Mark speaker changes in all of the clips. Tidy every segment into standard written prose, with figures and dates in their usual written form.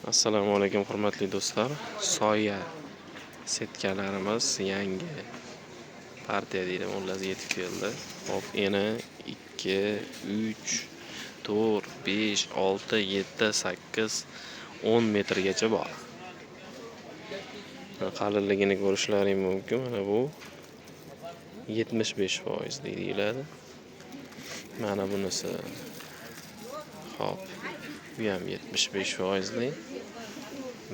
Speaker 1: Assalomu alaykum hurmatli do'stlar. Soya setkalarimiz yangi partiya deydi, ular yetib keldi. Hop, yana 2, 3, 4, 5, 6, 7, 8, 10 metrgacha bor. Qalinligini ko'rishlaring mumkin. Mana bu 75% deyiladi. Mana bunisi. Hop, bu ham 75%.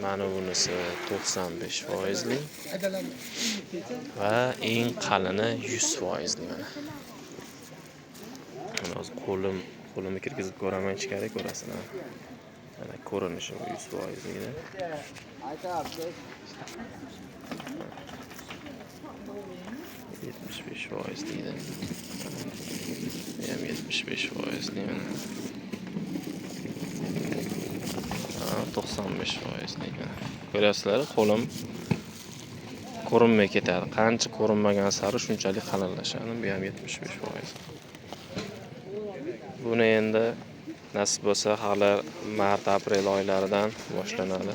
Speaker 1: Mana bunisi 95% va eng qalini 100% mana. Hozir qo'limni kirgizib ko'raman, ichkari ko'rasan. Mana ko'rinishi 100% edi. 75% deydi. Bu ham 75% deydi. 95% deydi. Ko'rasizlar, qo'lim ko'rinmay ketadi. Qancha ko'rinmagan sari shunchalik qalinlashadi. Bu ham 75%. Buni endi nasib bo'lsa hali mart-aprel oylaridan boshlanadi.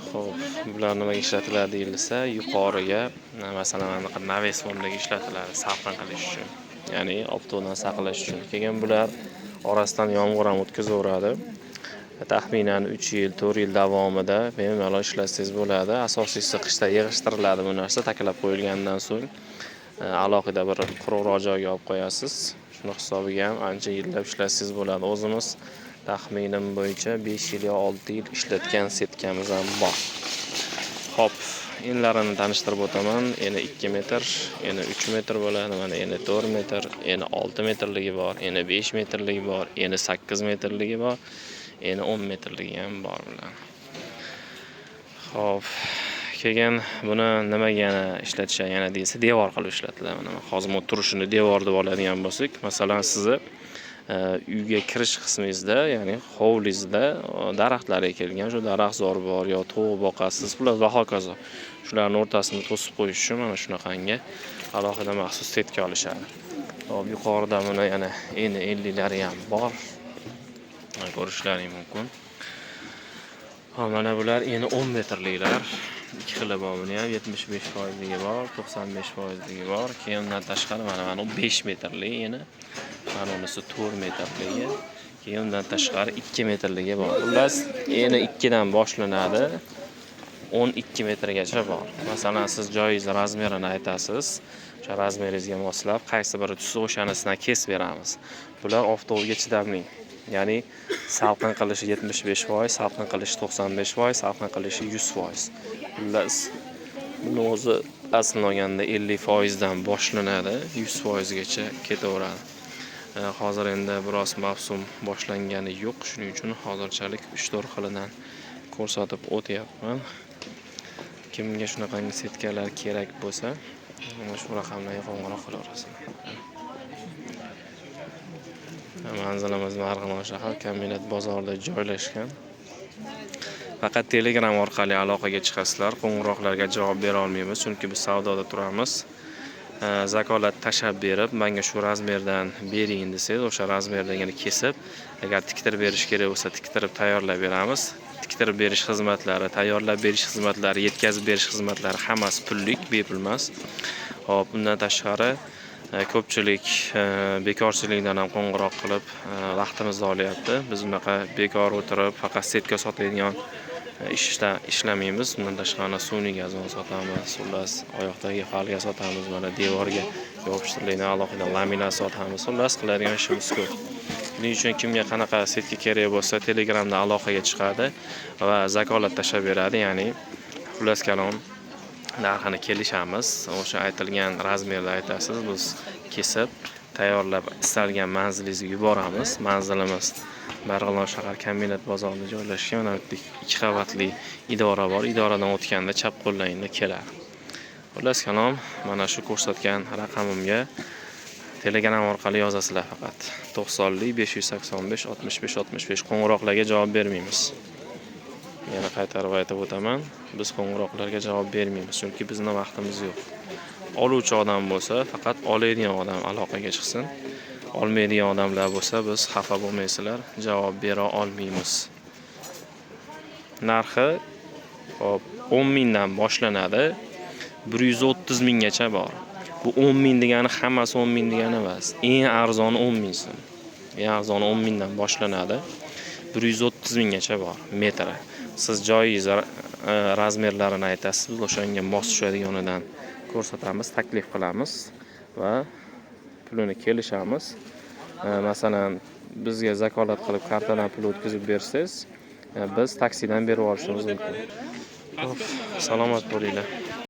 Speaker 1: Xo'p, bular nimaga ishlatiladi deyilsa, yuqoriga masalan anaqa naves formasiga ishlatiladi, salqin qilish uchun. Ya'ni obto'dan saqlash uchun. Keyin bular orasidan yomg'ir ham o'tkazaveradi. Taxminan 3 yil, 4 yil davomida bemalol ishlatsangiz bo'ladi. Asosiysi qishda yig'ishtiriladi bu narsa, taklab qo'yilgandan so'ng alohida bir quruqroq joyga olib qo'yasiz. Shuni hisobiga ham ancha yillab ishlatsangiz bo'ladi. O'zimiz taxminim bo'yicha 5 yil yo 6 yil ishlatgan setkamiz ham bor. Hop, enlarini tanishtirib o'taman. Eni 2 metr, eni 3 metr bo'ladi. Mana eni 4 metr, eni 6 metrligi bor, eni 5 metrligi bor, eni 8 metrligi bor, eni 10 metrligi ham bor bular. Hop, keyin buni nimaga ishlatishadi deysa, devor qilib ishlatiladi. Mana hozir bu turishini devor deb oladigan bo'lsak, masalan sizni uyga kirish qismingizda, ya'ni hovlingizda daraxtlar ekilgan, shu daraxtzor bor yo tovuq boqasiz, bular va hokazo. Shularning o'rtasini to'sib qo'yish uchun mana shunaqangi alohida maxsus setka olishadi. Hop, yuqorida buni yana eni 50 lari ham bor. Ko'rishlaring mumkin. Hop, mana bular eni 10 metrliklar. Ikki xili bor, buni ham 75%ligi bor, 95%ligi bor. Keyin undan tashqari mana 5 metrlik eni. Mana bunisi 4 metrligi. Keyin undan tashqari 2 metrligi bor. Ular eni 2 dan boshlanadi. 12 metrgacha bor. Masalan, siz joyingiz razmerini aytasiz. O'sha razmeringizga moslab, qaysi biri tushsa o'shanisidan kesib beramiz. Bular oftobiga chidamli. Ya'ni salqin qilishi 75%, salqin qilishi 95%, salqin qilishi 100%. Xullas, buni o'zi aslini olganda 50% dan boshlanadi, 100% gacha ketaveradi. Hozir endi biroz mavsum boshlangani yo'q, shuning uchun hozirchalik 3-4 xilidan ko'rsatib o'tyapman. Kimga shunaqangi setkalar kerak bo'lsa, mana shu raqamlarga qo'ng'iroq qilaverasiz. Manzilimiz Marg'ilon shahar Kombinat bozorida joylashgan. Faqat Telegram orqali aloqaga chiqasizlar. Qo'ng'iroqlarga javob bera olmaymiz, chunki biz savdoda turamiz. Zakolat tashab berib, menga shu razmerdan bering desangiz, o'sha razmerdagini kesib, agar tiktirib berish kerak bo'lsa, tiktirib tayyorlab beramiz. Tiktirib berish xizmatlari, tayyorlab berish xizmatlari, yetkazib berish xizmatlari hammasi pullik, bepul emas. Hop, bundan tashqari ko'pchilik bekorchilikdan ham qo'ng'iroq qilib vaqtimizni olyapti. Biz unaqa bekor o'tirib faqat setka sotadigan ishda ishlamaymiz. Bundan tashqari sun'iy gazon sotamiz, xullas oyoqdagi falga sotamiz, mana devorga yopishtirilgan alohida laminat sotamiz. Xullas qiladigan ishimiz ko'p. Buning uchun kimga qanaqa setka kerak bo'lsa, Telegramda aloqaga chiqadi va zakolat tashab beradi, ya'ni xullas kalom narxini kelishamiz. O'sha aytilgan razmerda aytasiz, biz kesib tayyorlab istalgan manzilingizga yuboramiz. Manzilimiz Marg'ilon shahar Kombinat bozorida joylashgan. Mana 2 qavatli idora bor. Idoradan o'tganda chap qo'llaringda keladi. Xullas kalom, mana shu ko'rsatgan raqamimga Telegram orqali yozasizlar faqat. 90 585 65 65 qo'ng'iroqlarga javob bermaymiz. Yana qaytarib aytib o'taman, biz qo'ng'iroqlarga javob bermaymiz, chunki bizning vaqtimiz yo'q. Oluvchi odam bo'lsa, faqat oladigan odam aloqaga chiqsin. Olmaydigan odamlar bo'lsa, biz xafa bo'lmaysizlar, javob bera olmaymiz. Narxi hop 10 mingdan boshlanadi. 130 minggacha bor. Bu 10 ming degani hammasi 10 ming degani emas. Eng arzoni 10 ming so'm. Eng arzoni 10 mingdan boshlanadi. 130 minggacha bor metri. Siz joyingiz razmerlarini aytasiz, biz o'shanga mos tushadiganidan ko'rsatamiz, taklif qilamiz va pulini kelishamiz. Masalan, bizga zakolat qilib kartadan pul o'tkazib bersangiz, biz taksidan berib olishimiz mumkin. Salomat bo'linglar.